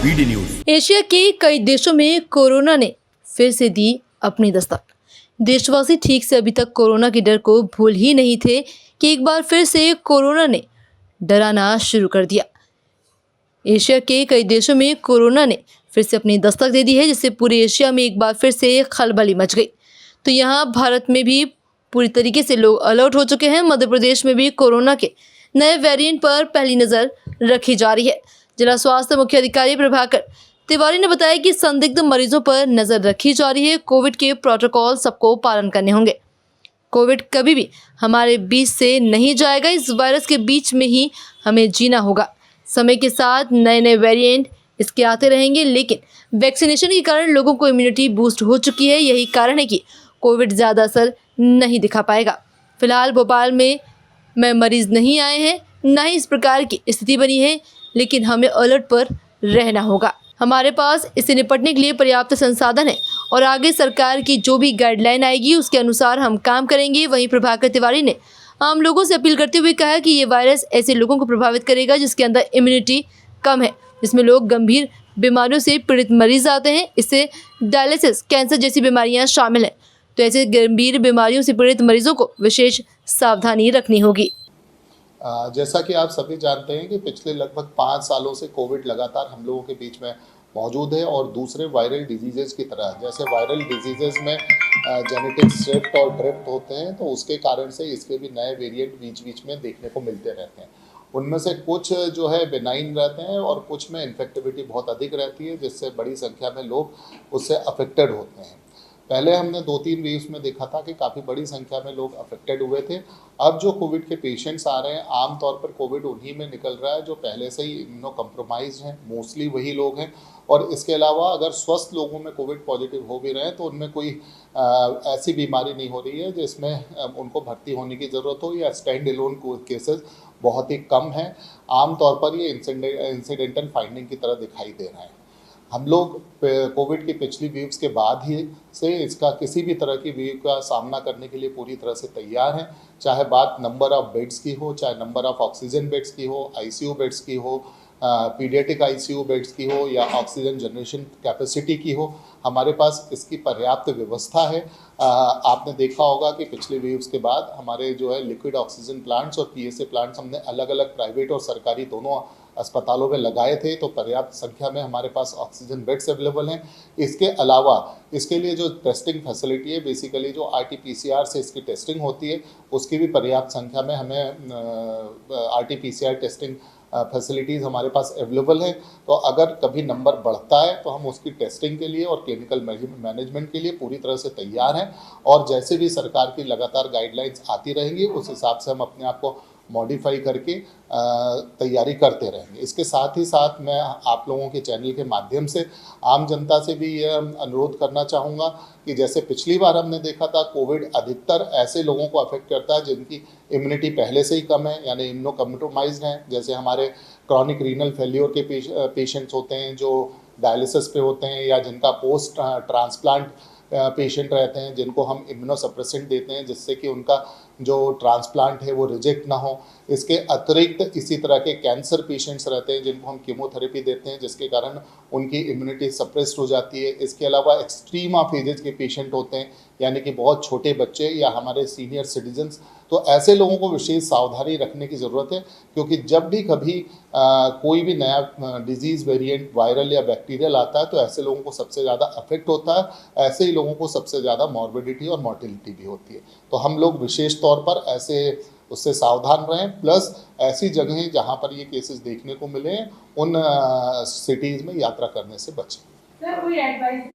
BD news. Asia के कई देशों में कोरोना ने फिर से दी अपनी दस्तक। देशवासी ठीक से अभी तक कोरोना के डर को भूल ही नहीं थे कि एक बार फिर से कोरोना ने डराना शुरू कर दिया। एशिया के कई देशों में कोरोना ने फिर से अपनी दस्तक दे दी है, जिससे पूरे एशिया में एक बार फिर से खलबली मच गई। तो यहाँ भारत में भी पूरी तरीके से लोग अलर्ट हो चुके हैं। मध्य प्रदेश में भी कोरोना के नए वेरिएंट पर पहली नज़र रखी जा रही है। जिला स्वास्थ्य मुख्य अधिकारी प्रभाकर तिवारी ने बताया कि संदिग्ध मरीजों पर नज़र रखी जा रही है। कोविड के प्रोटोकॉल सबको पालन करने होंगे। कोविड कभी भी हमारे बीच से नहीं जाएगा। इस वायरस के बीच में ही हमें जीना होगा। समय के साथ नए नए वेरिएंट इसके आते रहेंगे, लेकिन वैक्सीनेशन के कारण लोगों को इम्यूनिटी बूस्ट हो चुकी है। यही कारण है कि कोविड ज़्यादा असर नहीं दिखा पाएगा। फिलहाल भोपाल में मरीज नहीं आए हैं, ना ही इस प्रकार की स्थिति बनी है, लेकिन हमें अलर्ट पर रहना होगा। हमारे पास इससे निपटने के लिए पर्याप्त संसाधन है और आगे सरकार की जो भी गाइडलाइन आएगी उसके अनुसार हम काम करेंगे। वहीं प्रभाकर तिवारी ने आम लोगों से अपील करते हुए कहा कि ये वायरस ऐसे लोगों को प्रभावित करेगा जिसके अंदर इम्यूनिटी कम है, जिसमें लोग गंभीर बीमारियों से पीड़ित मरीज आते हैं। इससे डायलिसिस, कैंसर जैसी बीमारियां शामिल हैं। तो ऐसे गंभीर बीमारियों से पीड़ित मरीजों को विशेष सावधानी रखनी होगी। जैसा कि आप सभी जानते हैं कि पिछले लगभग 5 सालों से कोविड लगातार हम लोगों के बीच में मौजूद है और दूसरे वायरल डिजीज़ेज़ की तरह, जैसे वायरल डिजीज़ेज़ में जेनेटिक शिफ्ट और ड्रिफ्ट होते हैं, तो उसके कारण से इसके भी नए वेरिएंट बीच बीच में देखने को मिलते रहते हैं। उनमें से कुछ जो है बेनाइन रहते हैं और कुछ में इन्फेक्टिविटी बहुत अधिक रहती है, जिससे बड़ी संख्या में लोग उससे अफेक्टेड होते हैं। पहले हमने 2-3 वेव्स में देखा था कि काफ़ी बड़ी संख्या में लोग अफेक्टेड हुए थे। अब जो कोविड के पेशेंट्स आ रहे हैं, आमतौर पर कोविड उन्हीं में निकल रहा है जो पहले से ही इम्यूनो कम्प्रोमाइज़ हैं, मोस्टली वही लोग हैं। और इसके अलावा अगर स्वस्थ लोगों में कोविड पॉजिटिव हो भी रहे हैं तो उनमें कोई ऐसी बीमारी नहीं हो रही है जिसमें उनको भर्ती होने की ज़रूरत हो, या स्टैंड एलोन केसेस बहुत ही कम हैं। आमतौर पर ये इंसिडेंटल फाइंडिंग की तरह दिखाई दे रहा है। हम लोग कोविड की पिछली वेव्स के बाद ही से इसका किसी भी तरह की वेव का सामना करने के लिए पूरी तरह से तैयार हैं। चाहे बात नंबर ऑफ़ बेड्स की हो, चाहे नंबर ऑफ़ ऑक्सीजन बेड्स की हो, आईसीयू बेड्स की हो, पीडियाट्रिक आईसीयू बेड्स की हो, या ऑक्सीजन जनरेशन कैपेसिटी की हो, हमारे पास इसकी पर्याप्त व्यवस्था है। आपने देखा होगा कि पिछले वेव्स के बाद हमारे जो है लिक्विड ऑक्सीजन प्लांट्स और पीएसए प्लांट्स हमने अलग अलग प्राइवेट और सरकारी दोनों अस्पतालों में लगाए थे, तो पर्याप्त संख्या में हमारे पास ऑक्सीजन बेड्स अवेलेबल हैं। इसके अलावा इसके लिए जो टेस्टिंग फैसिलिटी है, बेसिकली जो आरटी-पीसीआर से इसकी टेस्टिंग होती है, उसकी भी पर्याप्त संख्या में हमें आरटी-पीसीआर टेस्टिंग फैसिलिटीज़ हमारे पास अवेलेबल हैं। तो अगर कभी नंबर बढ़ता है तो हम उसकी टेस्टिंग के लिए और क्लिनिकल मैनेजमेंट के लिए पूरी तरह से तैयार हैं। और जैसे भी सरकार की लगातार गाइडलाइंस आती रहेंगी, उस हिसाब से हम अपने आप को मॉडिफाई करके तैयारी करते रहेंगे। इसके साथ ही साथ मैं आप लोगों के चैनल के माध्यम से आम जनता से भी यह अनुरोध करना चाहूँगा कि जैसे पिछली बार हमने देखा था, कोविड अधिकतर ऐसे लोगों को अफेक्ट करता है जिनकी इम्यूनिटी पहले से ही कम है, यानी इम्यूनो कम्प्रोमाइज्ड हैं। जैसे हमारे क्रॉनिक रीनल फेल्योर के पेशेंट्स होते हैं जो डायलिसिस पे होते हैं, या जिनका पोस्ट ट्रांसप्लांट पेशेंट रहते हैं, जिनको हम इम्यूनोसप्रेसेंट देते हैं जिससे कि उनका जो ट्रांसप्लांट है वो रिजेक्ट ना हो। इसके अतिरिक्त इसी तरह के कैंसर पेशेंट्स रहते हैं जिनको हम कीमोथेरेपी देते हैं, जिसके कारण उनकी इम्यूनिटी सप्रेस्ड हो जाती है। इसके अलावा एक्सट्रीम ऑफ एजेस के पेशेंट होते हैं, यानी कि बहुत छोटे बच्चे या हमारे सीनियर सिटीजन्स। तो ऐसे लोगों को विशेष सावधानी रखने की ज़रूरत है, क्योंकि जब भी कभी कोई भी नया डिजीज़ वेरिएंट वायरल या बैक्टीरियल आता है तो ऐसे लोगों को सबसे ज़्यादा अफेक्ट होता है। ऐसे ही लोगों को सबसे ज़्यादा मॉर्बिडिटी और मोर्टिलिटी भी होती है। तो हम लोग विशेष तौर पर ऐसे उससे सावधान रहें। प्लस ऐसी जगहें जहाँ पर ये केसेस देखने को मिले, उन सिटीज़ में यात्रा करने से बचें।